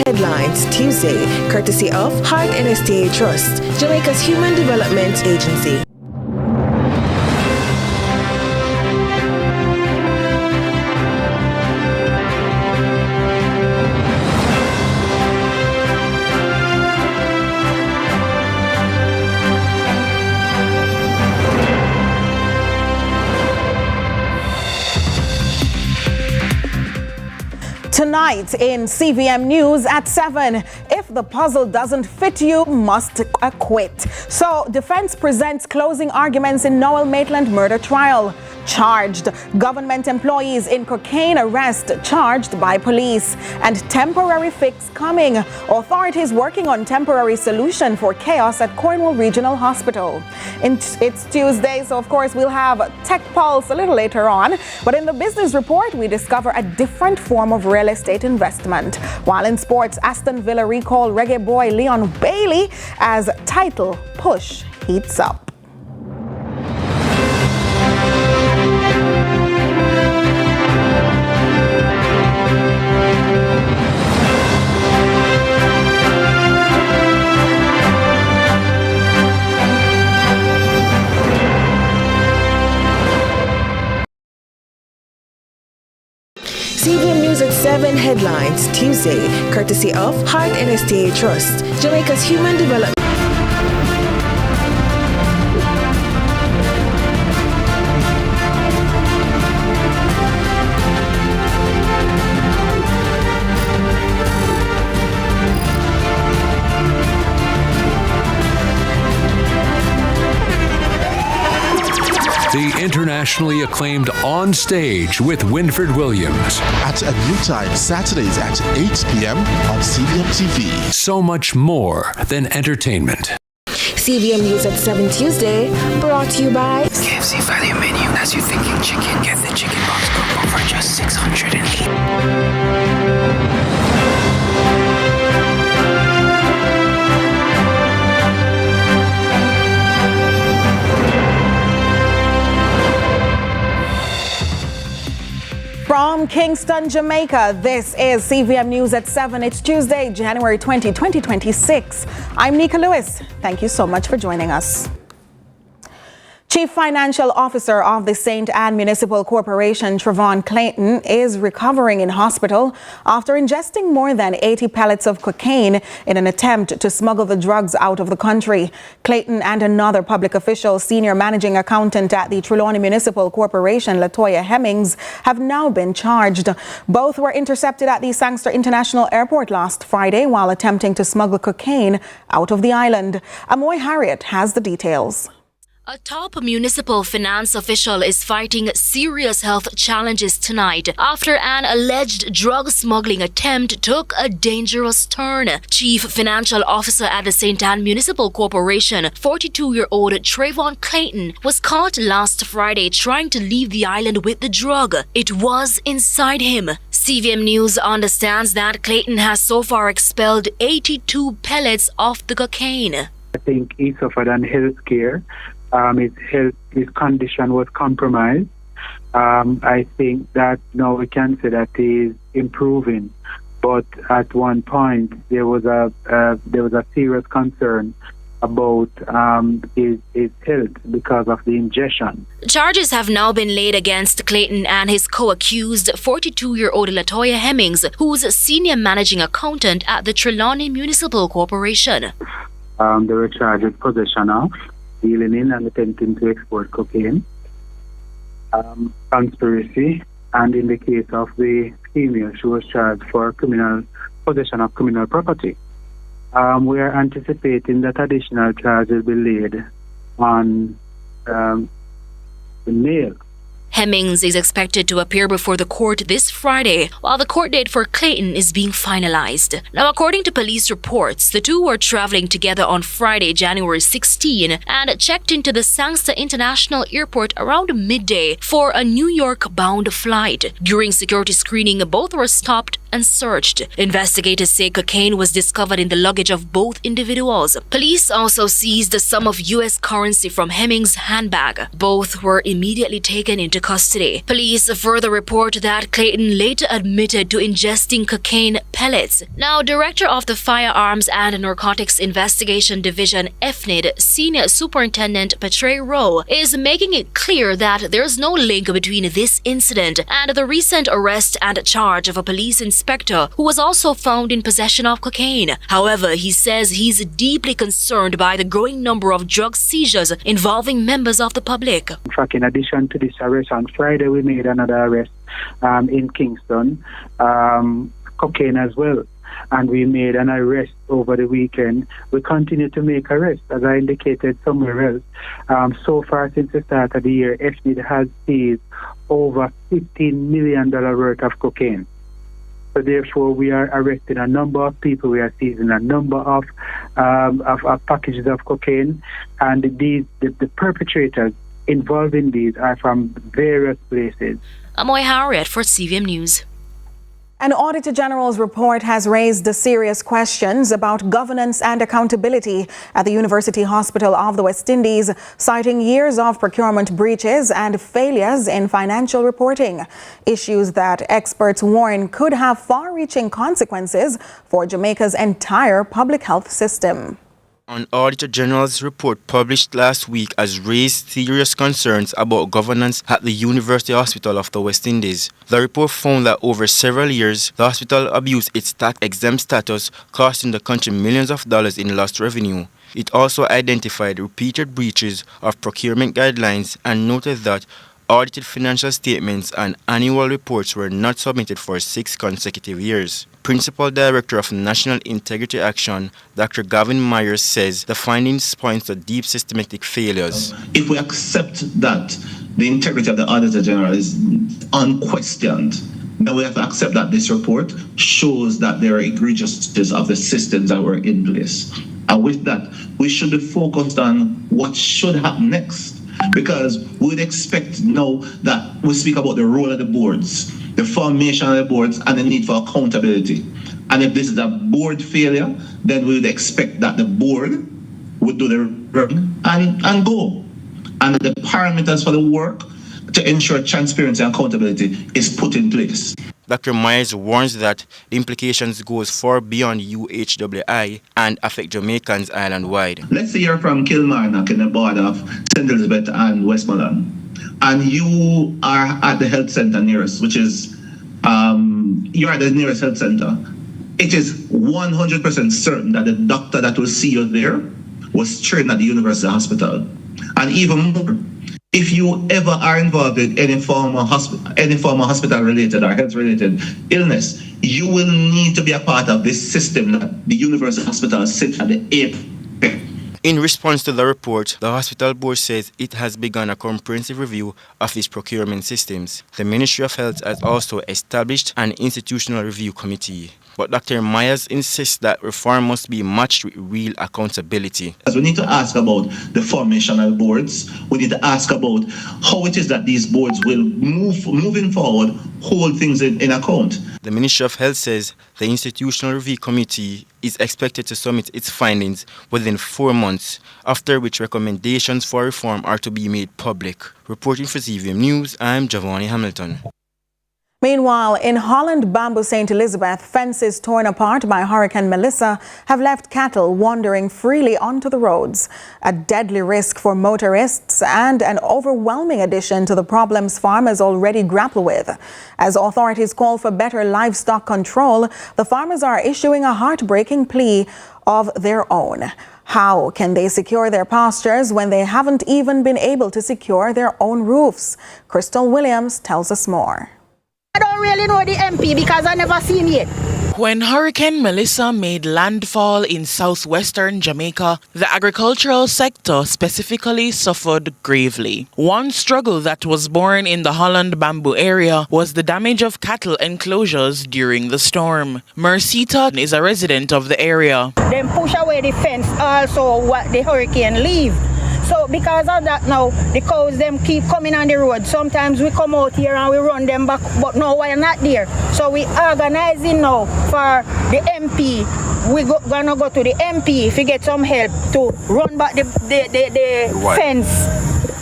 Headlines Tuesday, courtesy of Heart NSTA Trust, Jamaica's Human Development Agency. Tonight in CVM News at 7, if the puzzle doesn't fit you, must acquit. So defense presents closing arguments in Noel Maitland murder trial. Charged. Government employees in cocaine arrest charged by police. And temporary fix coming. Authorities working on temporary solution for chaos at Cornwall Regional Hospital. It's Tuesday, so of course we'll have Tech Pulse a little later on. But in the business report, we discover a different form of real estate investment. While in sports, Aston Villa recall reggae boy Leon Bailey as title push heats up. CVM News at 7 Headlines Tuesday, courtesy of Heart NSTA Trust, Jamaica's Human Development. The internationally acclaimed On Stage with Winfred Williams. At a new time, Saturdays at 8 p.m. on CVM TV. So much more than entertainment. CVM News at 7 Tuesday, brought to you by KFC value menu. As you thinking chicken, get the chicken box combo for just $680. From Kingston, Jamaica, this is CVM News at 7. It's Tuesday, January 20, 2026. I'm Nika Lewis. Thank you so much for joining us. Chief Financial Officer of the St. Ann Municipal Corporation, Trevon Clayton, is recovering in hospital after ingesting more than 80 pellets of cocaine in an attempt to smuggle the drugs out of the country. Clayton and another public official, senior managing accountant at the Trelawney Municipal Corporation, Latoya Hemmings, have now been charged. Both were intercepted at the Sangster International Airport last Friday while attempting to smuggle cocaine out of the island. Amoy Harriet has the details. A top municipal finance official is fighting serious health challenges tonight after an alleged drug smuggling attempt took a dangerous turn. Chief Financial Officer at the St. Ann Municipal Corporation, 42-year-old Trevon Clayton, was caught last Friday trying to leave the island with the drug. It was inside him. CVM News understands that Clayton has so far expelled 82 pellets of the cocaine. I think he suffered on health care. His condition was compromised. I think that now we can say that he is improving, but at one point there was a serious concern about his health because of the ingestion. Charges have now been laid against Clayton and his co-accused 42-year-old Latoya Hemmings, who's a senior managing accountant at the Trelawney Municipal Corporation. They were charged with possession of, dealing in and attempting to export cocaine, conspiracy, and in the case of the female, she was charged for possession of criminal property. We are anticipating that additional charges will be laid on the male. Hemmings is expected to appear before the court this Friday, while the court date for Clayton is being finalized. Now, according to police reports, the two were traveling together on Friday, January 16, and checked into the Sangster International Airport around midday for a New York-bound flight. During security screening, both were stopped and searched. Investigators say cocaine was discovered in the luggage of both individuals. Police also seized the sum of U.S. currency from Hemming's handbag. Both were immediately taken into custody. Police further report that Clayton later admitted to ingesting cocaine pellets. Now, Director of the Firearms and Narcotics Investigation Division, FNID, Senior Superintendent Patrick Rowe, is making it clear that there's no link between this incident and the recent arrest and charge of a police inspector who was also found in possession of cocaine. However, he says he's deeply concerned by the growing number of drug seizures involving members of the public. In fact, in addition to this arrest, on Friday we made another arrest in Kingston, cocaine as well. And we made an arrest over the weekend. We continue to make arrests, as I indicated somewhere else. So far since the start of the year, FNID has seized over $15 million worth of cocaine. So therefore, we are arresting a number of people. We are seizing a number of packages of cocaine, and the perpetrators involved in these are from various places. Amoy Harriet for CVM News. An Auditor General's report has raised serious questions about governance and accountability at the University Hospital of the West Indies, citing years of procurement breaches and failures in financial reporting, issues that experts warn could have far-reaching consequences for Jamaica's entire public health system. An Auditor General's report published last week has raised serious concerns about governance at the University Hospital of the West Indies. The report found that over several years, the hospital abused its tax-exempt status, costing the country millions of dollars in lost revenue. It also identified repeated breaches of procurement guidelines and noted that audited financial statements and annual reports were not submitted for 6 consecutive years. Principal Director of National Integrity Action, Dr. Gavin Myers, says the findings point to deep systematic failures. If we accept that the integrity of the Auditor General is unquestioned, then we have to accept that this report shows that there are egregiousnesses of the systems that were in place. And with that, we should be focused on what should happen next. Because we would expect now that we speak about the role of the boards, the formation of the boards, and the need for accountability. And if this is a board failure, then we would expect that the board would do the work and go. And the parameters for the work to ensure transparency and accountability is put in place. Dr. Myers warns that the implications goes far beyond UHWI and affect Jamaicans island-wide. Let's say you're from Kilmarnock in the border of St. Elizabeth and Westmoreland, and you are at the health center nearest, which is, you're at the nearest health center. It is 100% certain that the doctor that will see you there was trained at the University Hospital. And even more, if you ever are involved in any form of hospital-related or health-related illness, you will need to be a part of this system that the University Hospital sits at the apex. In response to the report, the hospital board says it has begun a comprehensive review of its procurement systems. The Ministry of Health has also established an institutional review committee. But Dr. Myers insists that reform must be matched with real accountability. We need to ask about the formation of boards. We need to ask about how it is that these boards will moving forward, hold things in account. The Ministry of Health says the Institutional Review Committee is expected to submit its findings within 4 months, after which recommendations for reform are to be made public. Reporting for CVM News, I'm Giovanni Hamilton. Meanwhile, in Holland Bamboo St. Elizabeth, fences torn apart by Hurricane Melissa have left cattle wandering freely onto the roads, a deadly risk for motorists and an overwhelming addition to the problems farmers already grapple with. As authorities call for better livestock control, the farmers are issuing a heartbreaking plea of their own. How can they secure their pastures when they haven't even been able to secure their own roofs? Crystal Williams tells us more. I don't really know the MP because I never seen it. When Hurricane Melissa made landfall in southwestern Jamaica, the agricultural sector specifically suffered gravely. One struggle that was born in the Holland Bamboo area was the damage of cattle enclosures during the storm. Mercita is a resident of the area. Then push away the fence also what the hurricane leave. So because of that now, the cows them keep coming on the road. Sometimes we come out here and we run them back, but no, we're not there. So we organizing now for the MP. We're gonna go to the MP if we get some help to run back the fence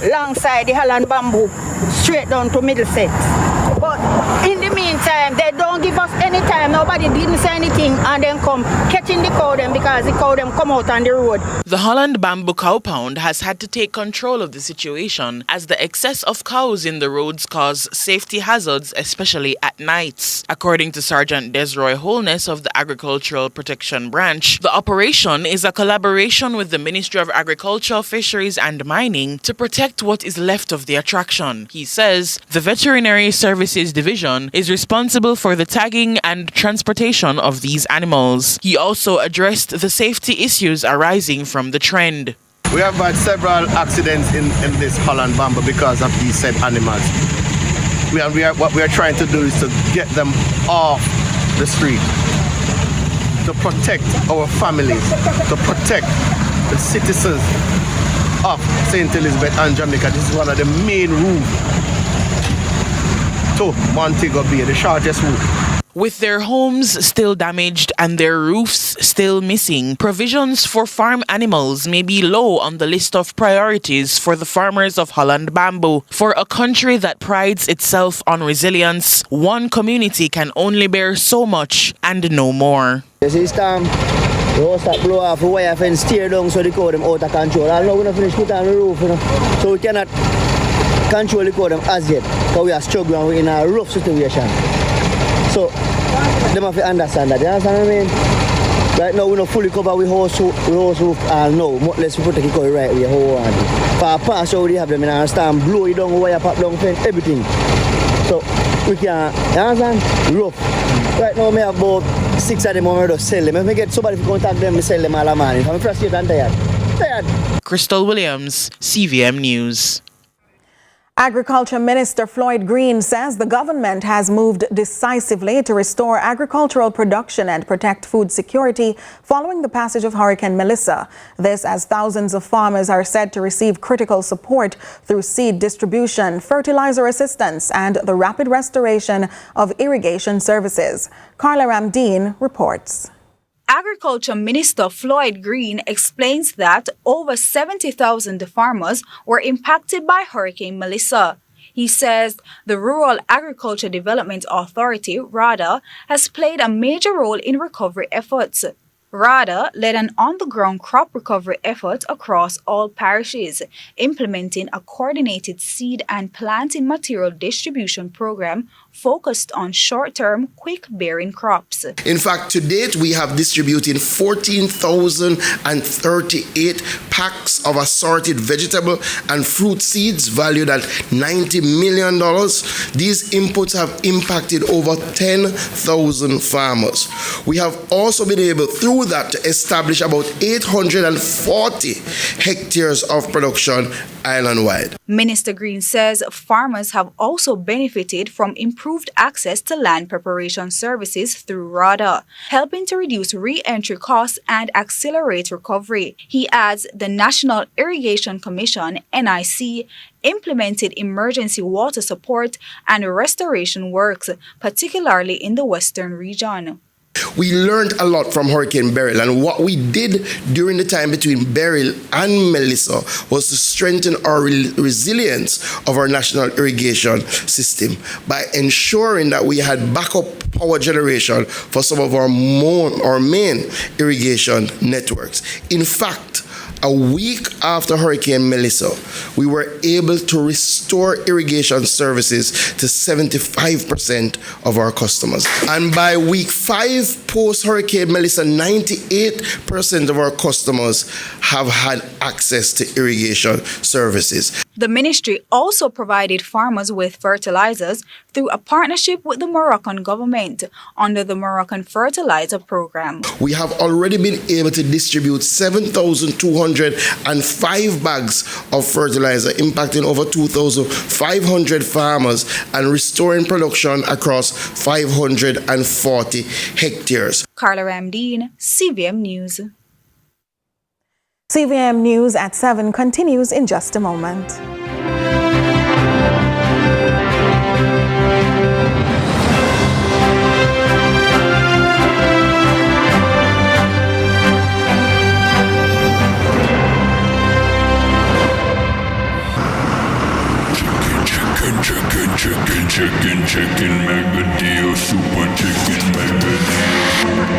alongside the Holland Bamboo straight down to Middlesex. But in the meantime, they don't give us any time. Nobody didn't say anything and then come catching the cow them because the cow them come out on the road. The Holland Bamboo Cow Pound has had to take control of the situation as the excess of cows in the roads cause safety hazards, especially at nights. According to Sergeant Desroy Holness of the Agricultural Protection Branch, the operation is a collaboration with the Ministry of Agriculture, Fisheries and Mining to protect what is left of the attraction. He says the Veterinary Services Division is responsible for the tagging and transportation of these animals. He also addressed the safety issues arising from the trend. We have had several accidents in this Holland Bamboo because of these said animals. What we are trying to do is to get them off the street, to protect our families, to protect the citizens of St. Elizabeth and Jamaica. This is one of the main routes to Montego Bay, the shortest route. With their homes still damaged and their roofs still missing, provisions for farm animals may be low on the list of priorities for the farmers of Holland Bamboo. For a country that prides itself on resilience, one community can only bear so much and no more. This is time. We will start blow off the wire fence, tear down so the cow them out of control. I know we're not finished putting on the roof, so we cannot control the cow them as yet, because we are struggling in a rough situation. So, they have to understand that. You understand what I mean? Right now, we don't fully cover with horse roof and no, much less we protect the cow right way. For a pass, how we have them, you understand? Blow it down, wire, pop down, fence, everything. So, we can, you understand? Rough. Right now, we have about 6 of them and we just sell them. If we get somebody to contact them, we sell them all the money. I'm frustrated and tired. Crystal Williams, CVM News. Agriculture Minister Floyd Green says the government has moved decisively to restore agricultural production and protect food security following the passage of Hurricane Melissa. This as thousands of farmers are said to receive critical support through seed distribution, fertilizer assistance, and the rapid restoration of irrigation services. Carla Ramdeen reports. Agriculture Minister Floyd Green explains that over 70,000 farmers were impacted by Hurricane Melissa. He says the Rural Agriculture Development Authority, RADA, has played a major role in recovery efforts. RADA led an on-the-ground crop recovery effort across all parishes, implementing a coordinated seed and planting material distribution program focused on short-term, quick-bearing crops. In fact, to date, we have distributed 14,038 packs of assorted vegetable and fruit seeds valued at $90 million. These inputs have impacted over 10,000 farmers. We have also been able, through that, to establish about 840 hectares of production island-wide. Minister Green says farmers have also benefited from improved access to land preparation services through RADA, helping to reduce re-entry costs and accelerate recovery. He adds the National Irrigation Commission, NIC, implemented emergency water support and restoration works, particularly in the western region. We learned a lot from Hurricane Beryl, and what we did during the time between Beryl and Melissa was to strengthen our resilience of our national irrigation system by ensuring that we had backup power generation for some of our main irrigation networks. In fact, a week after Hurricane Melissa, we were able to restore irrigation services to 75% of our customers. And by week 5 post-Hurricane Melissa, 98% of our customers have had access to irrigation services. The ministry also provided farmers with fertilizers through a partnership with the Moroccan government under the Moroccan Fertilizer Program. We have already been able to distribute 7,205 bags of fertilizer, impacting over 2,500 farmers and restoring production across 540 hectares. Carla Ramdeen, CVM News. CVM News at 7 continues in just a moment. Chicken, mega deal, super chicken, mega deal.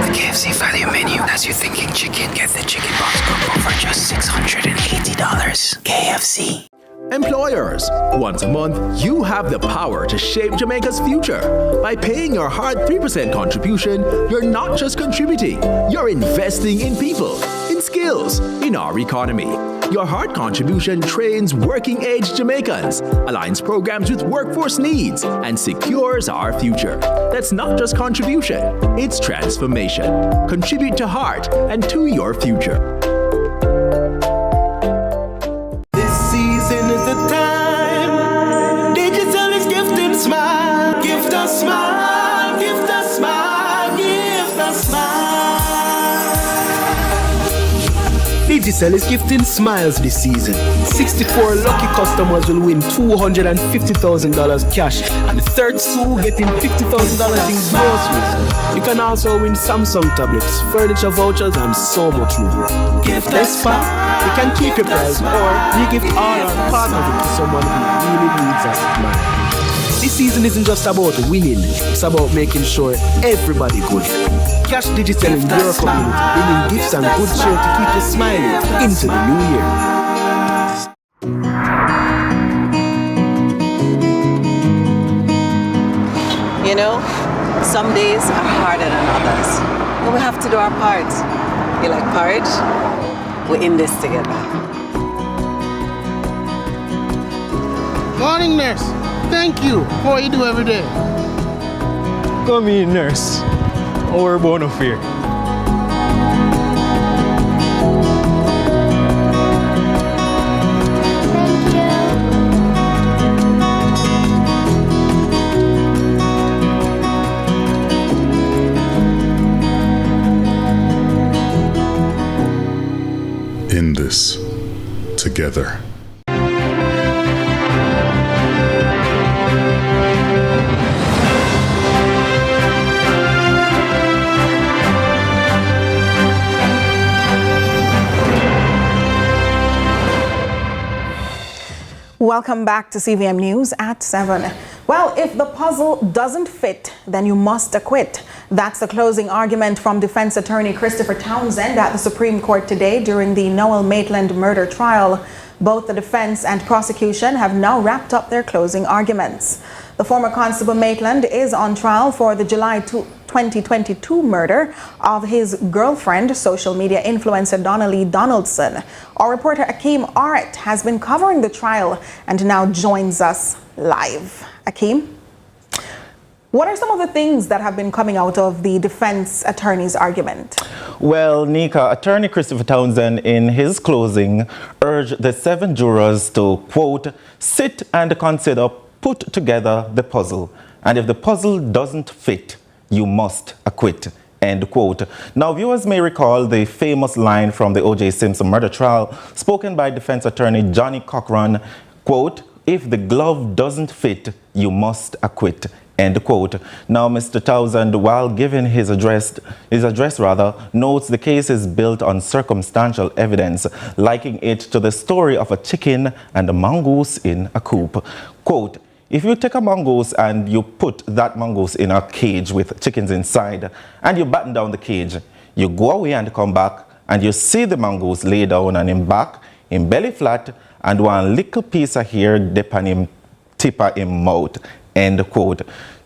The KFC value menu has you thinking chicken. Get the chicken box combo for just $680. KFC. Employers, once a month, you have the power to shape Jamaica's future. By paying your hard 3% contribution, you're not just contributing, you're investing in people, in skills, in our economy. Your hard contribution trains working-age Jamaicans, aligns programs with workforce needs, and secures our future. That's not just contribution, it's transformation. Contribute to heart and to your future. Season is the time. Digital is gifting smile. Gift a smile. Gift a smile. Gift a smile. Digicel is gifting smiles this season. 64 lucky customers will win $250,000 cash, and the third two getting $50,000 in groceries. You can also win Samsung tablets, furniture vouchers, and so much more. Gift a smile. You can keep your prize, or you give all our partners to someone who really needs a smile. This season isn't just about winning, it's about making sure everybody good. Cash Digital in your community, bringing gifts and good cheer to keep you smiling into the new year. You know, some days are harder than others, but we have to do our part. You like porridge? We're in this together. Morning, nurse. Thank you for what you do every day. Come in, nurse. Our bona fide. In this together. Welcome back to CVM News at 7. Well, if the puzzle doesn't fit, then you must acquit. That's the closing argument from defense attorney Christopher Townsend at the Supreme Court today during the Noel Maitland murder trial. Both the defense and prosecution have now wrapped up their closing arguments. The former Constable Maitland is on trial for the July 2022 murder of his girlfriend, social media influencer Donnelly Donaldson. Our reporter Akeem Art has been covering the trial and now joins us live. Akeem, what are some of the things that have been coming out of the defense attorney's argument? Well, Nika, attorney Christopher Townsend in his closing urged the 7 jurors to, quote, sit and consider, put together the puzzle. And if the puzzle doesn't fit, you must acquit, end quote. Now, viewers may recall the famous line from the O.J. Simpson murder trial spoken by defense attorney Johnny Cochran, quote, if the glove doesn't fit, you must acquit, end quote. Now, Mr. Townsend, while giving his address notes the case is built on circumstantial evidence, likening it to the story of a chicken and a mongoose in a coop. Quote, if you take a mongoose and you put that mongoose in a cage with chickens inside and you batten down the cage, you go away and come back and you see the mongoose lay down on him back, him belly flat, and one little piece of hair dip on him tip of him mouth, end quote.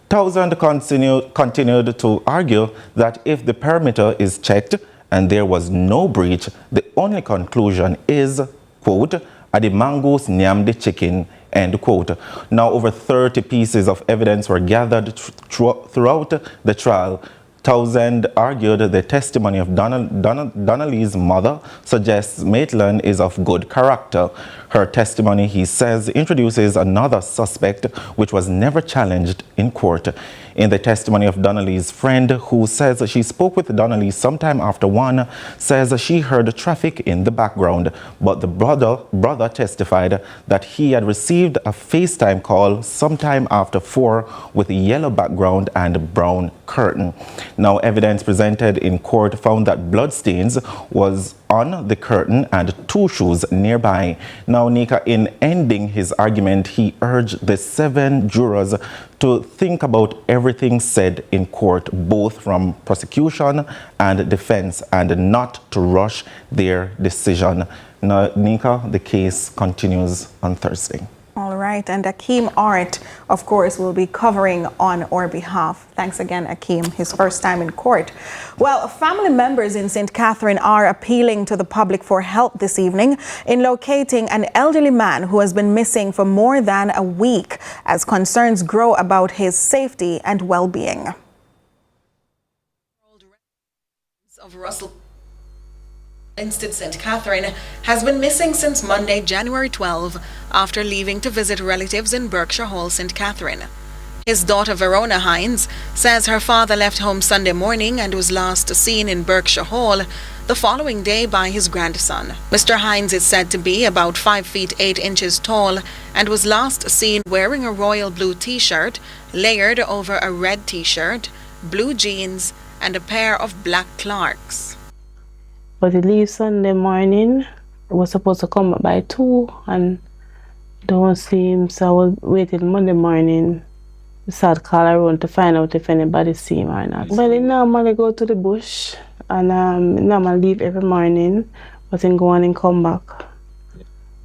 Townsend continued to argue that if the perimeter is checked and there was no breach, the only conclusion is, quote, the mongoose nyam the chicken, end quote. Now, over 30 pieces of evidence were gathered throughout the trial, Townsend argued the testimony of Donnelly's mother suggests Maitland is of good character. Her testimony, he says, introduces another suspect which was never challenged in court. In the testimony of Donnelly's friend, who says she spoke with Donnelly sometime after 1, says she heard traffic in the background, but the brother testified that he had received a FaceTime call sometime after 4 with a yellow background and brown curtain. Now, evidence presented in court found that bloodstains was on the curtain and 2 shoes nearby. Now, Nika, in ending his argument, he urged the 7 jurors to think about everything said in court, both from prosecution and defense, and not to rush their decision. Now, Nika, the case continues on Thursday. All right, and Akeem Art, of course, will be covering on our behalf. Thanks again, Akeem, his first time in court. Well, family members in St. Catherine are appealing to the public for help this evening in locating an elderly man who has been missing for more than a week, as concerns grow about his safety and well-being. Of Russell Instead, St. Catherine has been missing since Monday, January 12, after leaving to visit relatives in Berkshire Hall, St. Catherine. His daughter, Verona Hines, says her father left home Sunday morning and was last seen in Berkshire Hall the following day by his grandson. Mr. Hines is said to be about 5 feet 8 inches tall and was last seen wearing a royal blue t-shirt layered over a red t-shirt, blue jeans, and a pair of black Clarks. But he leaves Sunday morning. He was supposed to come up by 2 and don't see him, so I was waiting Monday morning. I started calling around to find out if anybody see him or not. Well, he normally go to the bush and normally leave every morning, but he go on and come back.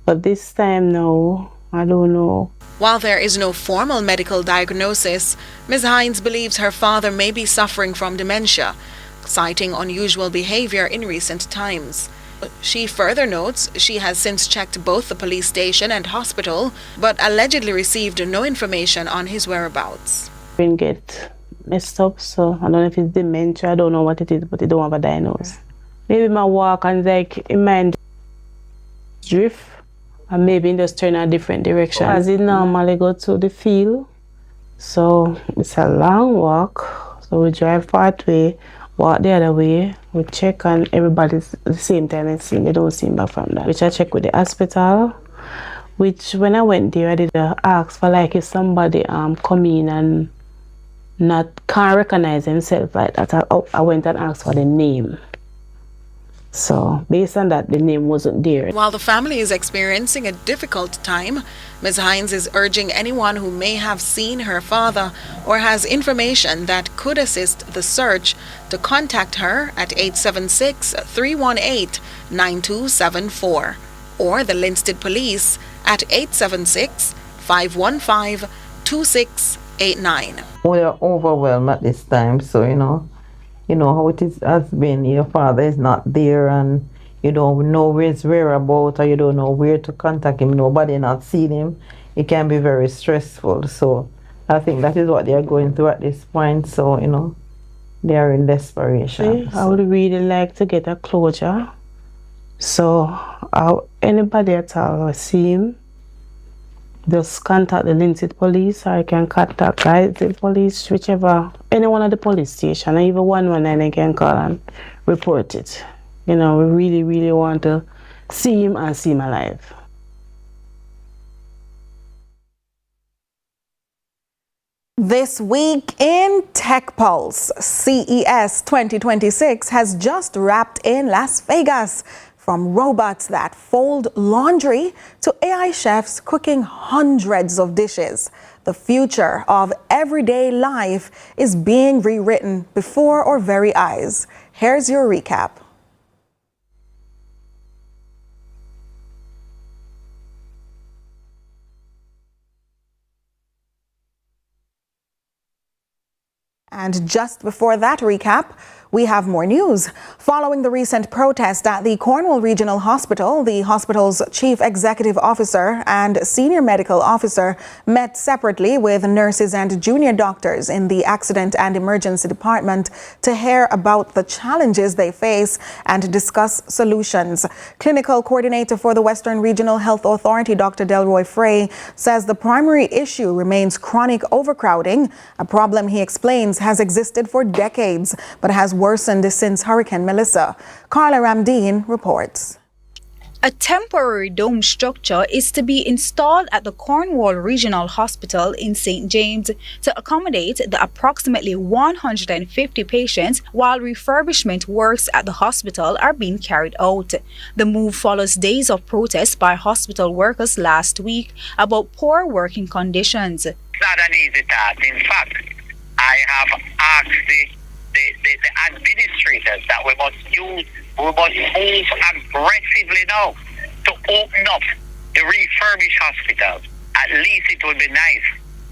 But this time now, I don't know. While there is no formal medical diagnosis, Ms. Hines believes her father may be suffering from dementia, citing unusual behavior in recent times. She further notes she has since checked both the police station and hospital, but allegedly received no information on his whereabouts. He get messed up, so I don't know if it's dementia, I don't know what it is, but he don't have a diagnosis. Maybe my walk and like in mind drift, and maybe just turn a different direction. As he normally go to the field, so it's a long walk, so we drive part way, walk the other way, we check on everybody's the same time and see they don't see him back from that. Which I check with the hospital, which when I went there I did ask for like if somebody come in and can't recognize himself like that. I went and asked for the name. So based on that, the name wasn't there. While the family is experiencing a difficult time, Ms. Hines is urging anyone who may have seen her father or has information that could assist the search to contact her at 876-318-9274 or the Linstead Police at 876-515-2689. We are overwhelmed at this time, so you know how it has been. Your father is not there and you don't know where his whereabouts or you don't know where to contact him. Nobody not seen him. It can be very stressful. So I think that is what they are going through at this point. So, they are in desperation. I would really like to get a closure. So anybody at all see him, just contact the Linstead Police, or you can contact the police, whichever, any one of the police station, or even 119 can call and report it. We really, really want to see him and see him alive. This week in Tech Pulse, CES 2026 has just wrapped in Las Vegas. From robots that fold laundry to AI chefs cooking hundreds of dishes, the future of everyday life is being rewritten before our very eyes. Here's your recap. And just before that recap, we have more news. Following the recent protest at the Cornwall Regional Hospital, the hospital's chief executive officer and senior medical officer met separately with nurses and junior doctors in the accident and emergency department to hear about the challenges they face and discuss solutions. Clinical coordinator for the Western Regional Health Authority, Dr. Delroy Frey, says the primary issue remains chronic overcrowding, a problem he explains has existed for decades but has worsened since Hurricane Melissa. Carla Ramdeen reports. A temporary dome structure is to be installed at the Cornwall Regional Hospital in St. James to accommodate the approximately 150 patients while refurbishment works at the hospital are being carried out. The move follows days of protest by hospital workers last week about poor working conditions. It's not an easy task. In fact, I have asked the administrators that we must move aggressively now to open up the refurbished hospitals. At least it would be nice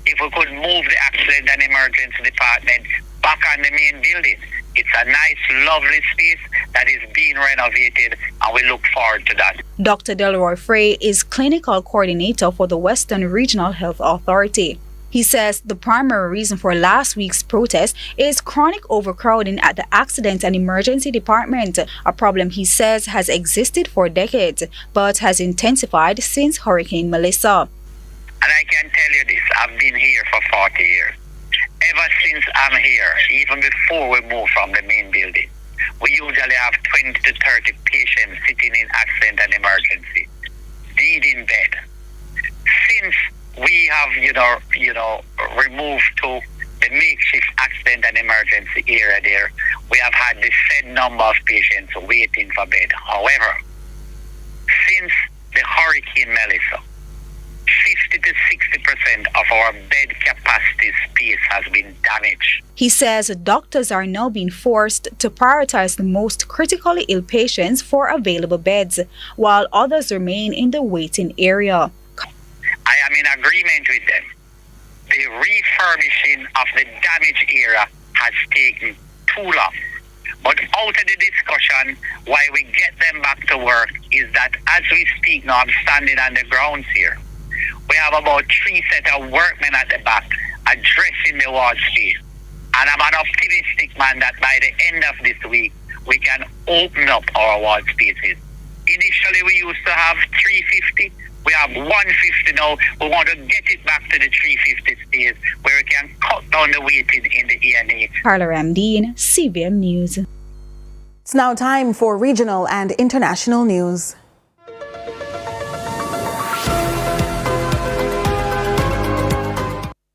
if we could move the accident and emergency department back on the main building. It's a nice, lovely space that is being renovated, and we look forward to that. Dr. Delroy Frey is clinical coordinator for the Western Regional Health Authority. He says the primary reason for last week's protest is chronic overcrowding at the Accident and Emergency Department, a problem he says has existed for decades but has intensified since Hurricane Melissa. And I can tell you this, I've been here for 40 years. Ever since I'm here, even before we moved from the main building, we usually have 20 to 30 patients sitting in accident and emergency, needing bed. Since we have, removed to the makeshift accident and emergency area there, we have had the said number of patients waiting for bed. However, since the Hurricane Melissa, 50 to 60% of our bed capacity space has been damaged. He says doctors are now being forced to prioritize the most critically ill patients for available beds, while others remain in the waiting area. I am in agreement with them. The refurbishing of the damaged area has taken too long. But out of the discussion, why we get them back to work is that as we speak now, I'm standing on the grounds here. We have about 3 sets of workmen at the back addressing the ward space. And I'm an optimistic man that by the end of this week, we can open up our ward spaces. Initially, we used to have 350. We have 150 now. We want to get it back to the 350 space where we can cut down the waiting in the E&E. Carla Ramdeen, CVM News. It's now time for regional and international news.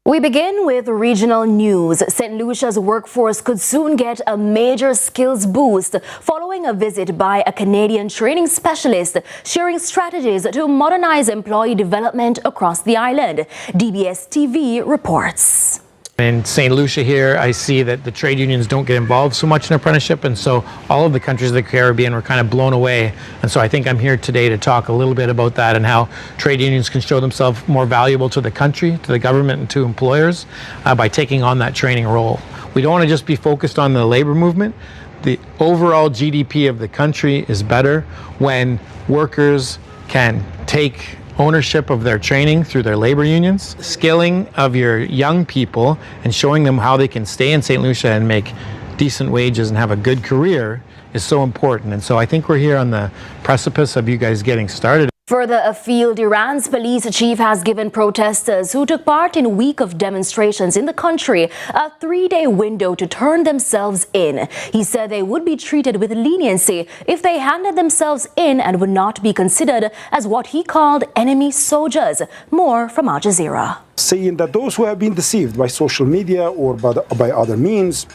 We begin with regional news. St. Lucia's workforce could soon get a major skills boost following a visit by a Canadian training specialist sharing strategies to modernize employee development across the island. DBS TV reports. In St. Lucia here, I see that the trade unions don't get involved so much in apprenticeship, and so all of the countries of the Caribbean were kind of blown away. And so I think I'm here today to talk a little bit about that and how trade unions can show themselves more valuable to the country, to the government, and to employers by taking on that training role. We don't want to just be focused on the labor movement. The overall GDP of the country is better when workers can take ownership of their training through their labor unions, skilling of your young people and showing them how they can stay in St. Lucia and make decent wages and have a good career is so important. And so I think we're here on the precipice of you guys getting started. Further afield, Iran's police chief has given protesters who took part in a week of demonstrations in the country a 3-day window to turn themselves in. He said they would be treated with leniency if they handed themselves in and would not be considered as what he called enemy soldiers. More from Al Jazeera. Saying that those who have been deceived by social media or by other means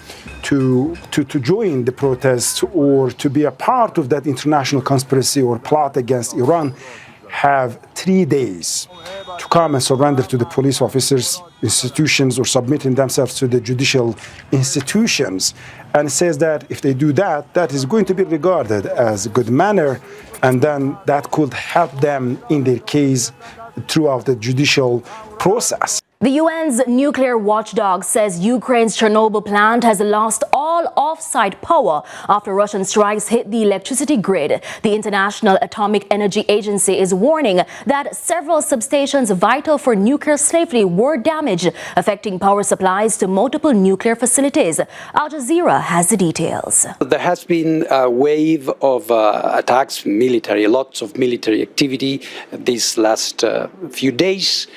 to join the protests or to be a part of that international conspiracy or plot against Iran have 3 days to come and surrender to the police officers, institutions, or submitting themselves to the judicial institutions. And it says that if they do that, that is going to be regarded as a good manner, and then that could help them in their case throughout the judicial process. The UN's nuclear watchdog says Ukraine's Chernobyl plant has lost all off-site power after Russian strikes hit the electricity grid. The International Atomic Energy Agency is warning that several substations vital for nuclear safety were damaged, affecting power supplies to multiple nuclear facilities. Al Jazeera has the details. There has been a wave of attacks, lots of military activity these last few days.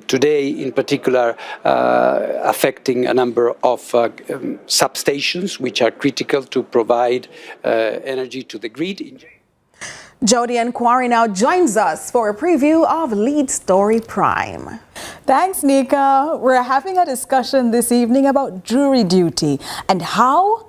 Today, in particular, affecting a number of substations which are critical to provide energy to the grid. Jody and Quarry now joins us for a preview of Lead Story Prime. Thanks, Nika. We're having a discussion this evening about jury duty and how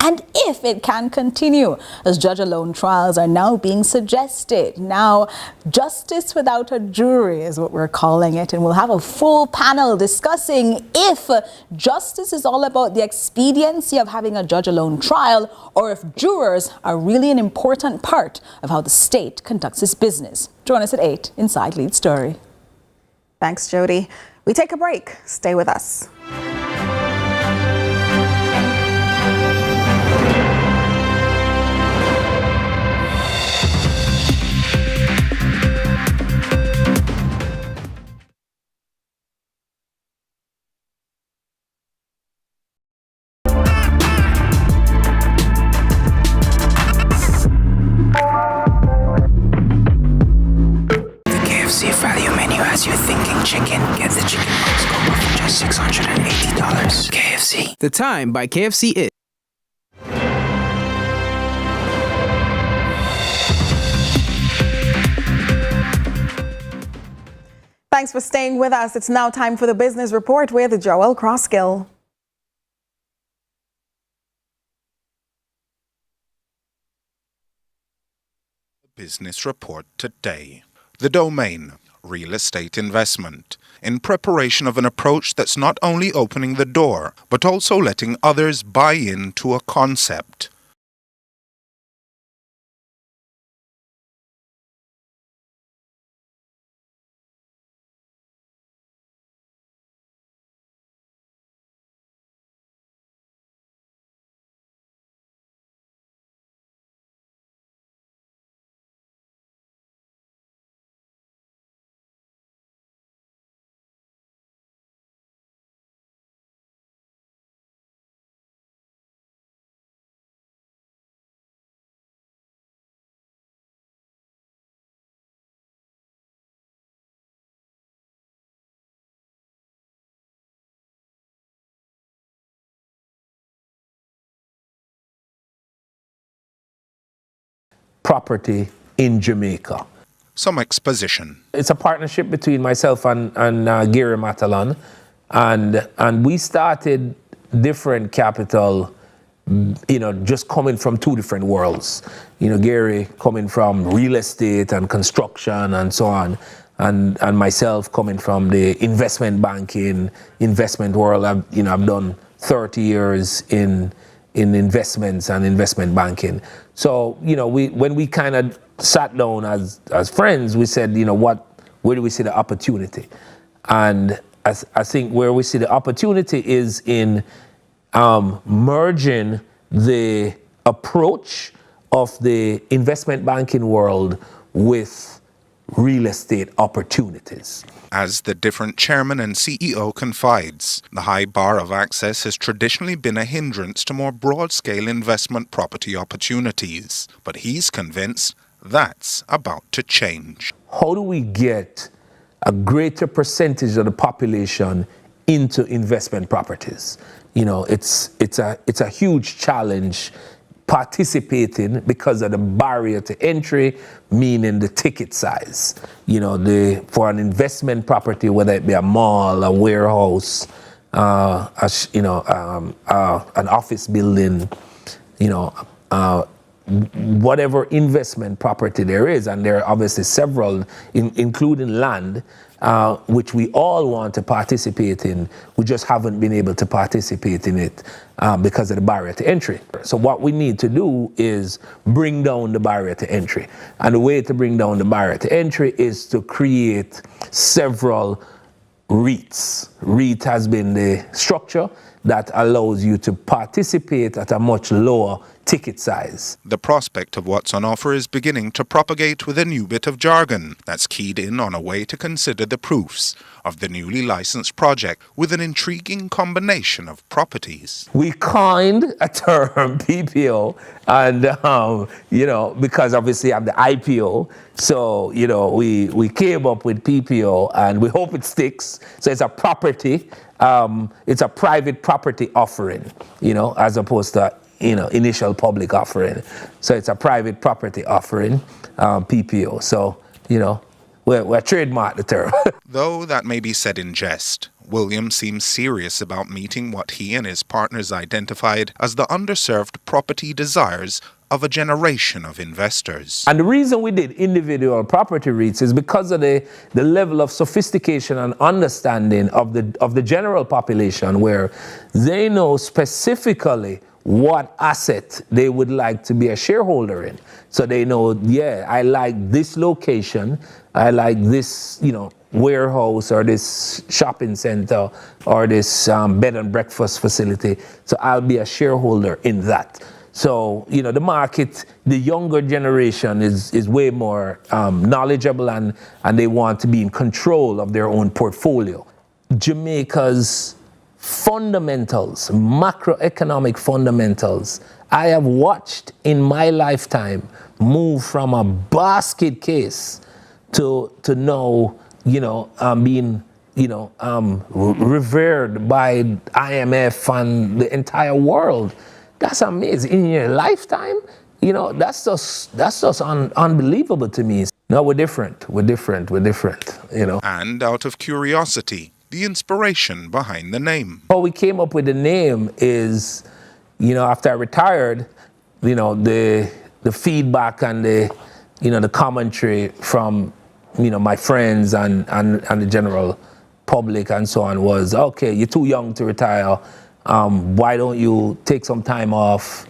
and if it can continue, as judge-alone trials are now being suggested. Now, justice without a jury is what we're calling it, and we'll have a full panel discussing if justice is all about the expediency of having a judge-alone trial, or if jurors are really an important part of how the state conducts its business. Join us at 8 inside Lead Story. Thanks, Jody. We take a break. Stay with us. As you're thinking chicken, get the chicken box combo for just $680. KFC. The Time by KFC is. Thanks for staying with us. It's now time for the Business Report with Joel Crosskill. Business Report today. The domain, real estate investment, in preparation of an approach that's not only opening the door, but also letting others buy into a concept. Property in Jamaica. Some exposition. It's a partnership between myself and Gary Matalan, and we started different capital, just coming from two different worlds. Gary coming from real estate and construction and so on, and myself coming from the investment banking, investment world. I've done 30 years in investments and investment banking. So, when we kind of sat down as friends, we said, where do we see the opportunity? And I think where we see the opportunity is in merging the approach of the investment banking world with real estate opportunities. As the different chairman and CEO confides, the high bar of access has traditionally been a hindrance to more broad-scale investment property opportunities. But he's convinced that's about to change. How do we get a greater percentage of the population into investment properties? It's a huge challenge participating because of the barrier to entry, meaning the ticket size. For an investment property, whether it be a mall, a warehouse, an office building, whatever investment property there is, and there are obviously several, including land, which we all want to participate in. We just haven't been able to participate in it because of the barrier to entry. So what we need to do is bring down the barrier to entry. And the way to bring down the barrier to entry is to create several REITs. REIT has been the structure that allows you to participate at a much lower ticket size. The prospect of what's on offer is beginning to propagate with a new bit of jargon that's keyed in on a way to consider the proofs of the newly licensed project with an intriguing combination of properties. We coined a term, PPO, and, because obviously I'm the IPO, so, we came up with PPO and we hope it sticks. So it's a property, it's a private property offering, as opposed to initial public offering. So it's a private property offering, PPO. So, we're trademarked the term. Though that may be said in jest, William seems serious about meeting what he and his partners identified as the underserved property desires of a generation of investors. And the reason we did individual property REITs is because of the level of sophistication and understanding of the general population, where they know specifically what asset they would like to be a shareholder in. So they know, I like this location, I like this, warehouse or this shopping center or this bed and breakfast facility. So I'll be a shareholder in that. So, the market, the younger generation is way more knowledgeable and they want to be in control of their own portfolio. Jamaica's fundamentals, macroeconomic fundamentals, I have watched in my lifetime move from a basket case to now, being, revered by IMF and the entire world. That's amazing. In your lifetime, that's just unbelievable to me. No, we're different. And out of curiosity, the inspiration behind the name. How we came up with the name is, after I retired, the feedback and the commentary from, my friends and the general public and so on was, okay, you're too young to retire. Why don't you take some time off,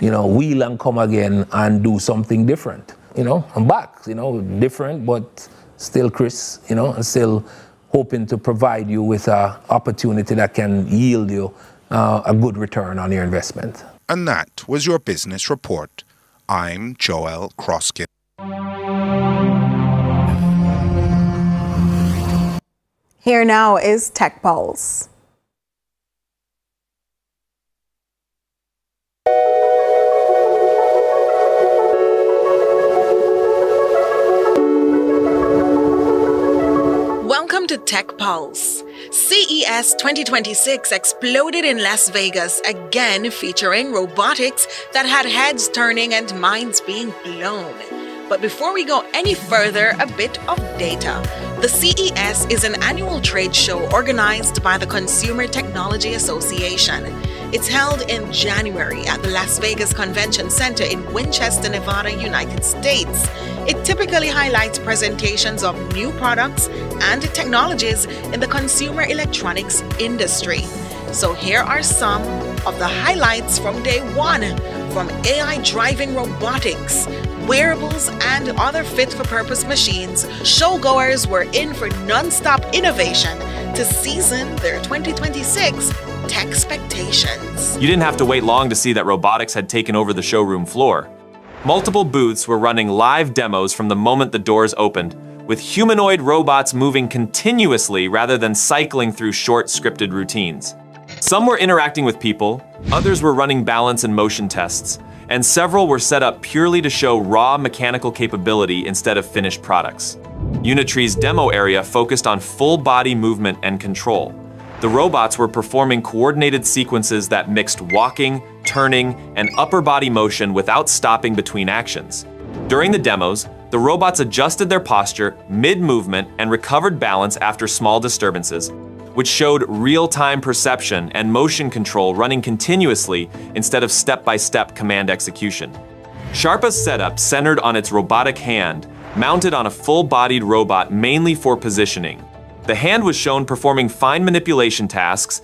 wheel and come again and do something different? I'm back, different, but still Chris, and still hoping to provide you with an opportunity that can yield you a good return on your investment. And that was your business report. I'm Joel Kroskin. Here now is Tech Pulse. Welcome to Tech Pulse. CES 2026 exploded in Las Vegas, again featuring robotics that had heads turning and minds being blown. But before we go any further, a bit of data. The CES is an annual trade show organized by the Consumer Technology Association. It's held in January at the Las Vegas Convention Center in Winchester, Nevada, United States. It typically highlights presentations of new products and technologies in the consumer electronics industry. So here are some of the highlights from day one. From AI-driving robotics, wearables, and other fit-for-purpose machines, showgoers were in for non-stop innovation to season their 2026 tech expectations. You didn't have to wait long to see that robotics had taken over the showroom floor. Multiple booths were running live demos from the moment the doors opened, with humanoid robots moving continuously rather than cycling through short scripted routines. Some were interacting with people, others were running balance and motion tests, and several were set up purely to show raw mechanical capability instead of finished products. Unitree's demo area focused on full body movement and control. The robots were performing coordinated sequences that mixed walking, turning, and upper body motion without stopping between actions. During the demos, the robots adjusted their posture mid-movement and recovered balance after small disturbances, which showed real-time perception and motion control running continuously instead of step-by-step command execution. Sharpa's setup centered on its robotic hand, mounted on a full-bodied robot mainly for positioning. The hand was shown performing fine manipulation tasks